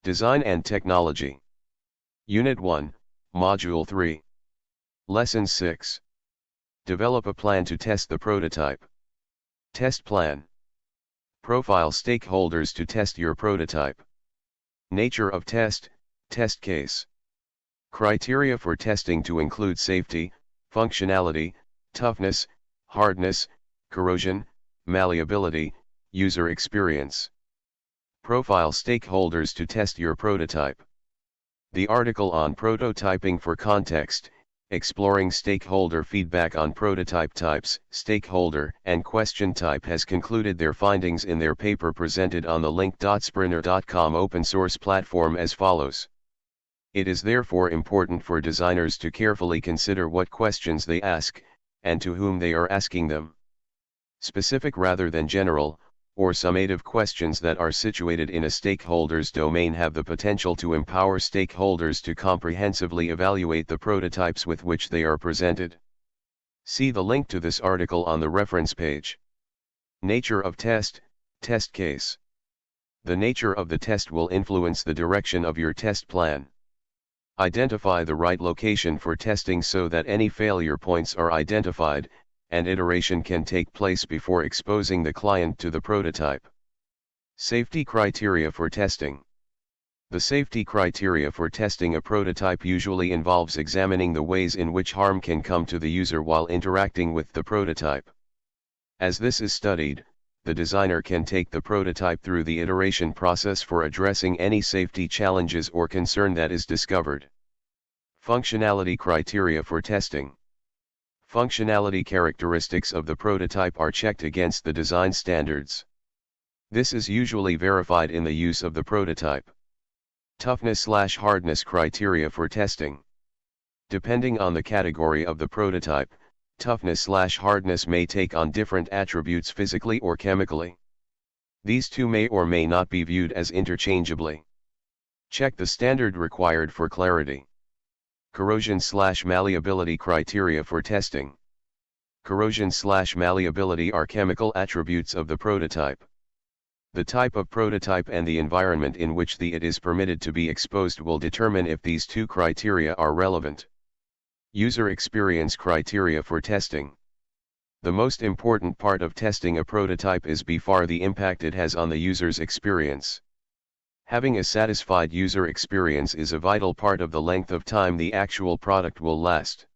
Design and Technology. Unit 1, Module 3. Lesson 6. Develop a plan to test the prototype. Test plan. Profile stakeholders to test your prototype. Nature of test, test case. Criteria for testing to include safety, functionality, toughness, hardness, corrosion, malleability, user experience. Profile stakeholders to test your prototype. The article on prototyping for context, exploring stakeholder feedback on prototype types, stakeholder, and question type has concluded their findings in their paper presented on the link.sprinter.com open source platform as follows. It is therefore important for designers to carefully consider what questions they ask, and to whom they are asking them. Specific rather than general, or summative questions that are situated in a stakeholder's domain have the potential to empower stakeholders to comprehensively evaluate the prototypes with which they are presented. See the link to this article on the reference page. Nature of test, test case. The nature of the test will influence the direction of your test plan. Identify the right location for testing so that any failure points are identified, and iteration can take place before exposing the client to the prototype. Safety criteria for testing. The safety criteria for testing a prototype usually involves examining the ways in which harm can come to the user while interacting with the prototype. As this is studied, the designer can take the prototype through the iteration process for addressing any safety challenges or concern that is discovered. Functionality criteria for testing. Functionality characteristics of the prototype are checked against the design standards. This is usually verified in the use of the prototype. Toughness/hardness criteria for testing. Depending on the category of the prototype, toughness/hardness may take on different attributes physically or chemically. These two may or may not be viewed as interchangeably. Check the standard required for clarity. Corrosion/malleability criteria for testing. Corrosion/malleability are chemical attributes of the prototype. The type of prototype and the environment in which it is permitted to be exposed will determine if these two criteria are relevant. User experience criteria for testing. The most important part of testing a prototype is by far the impact it has on the user's experience. Having a satisfied user experience is a vital part of the length of time the actual product will last.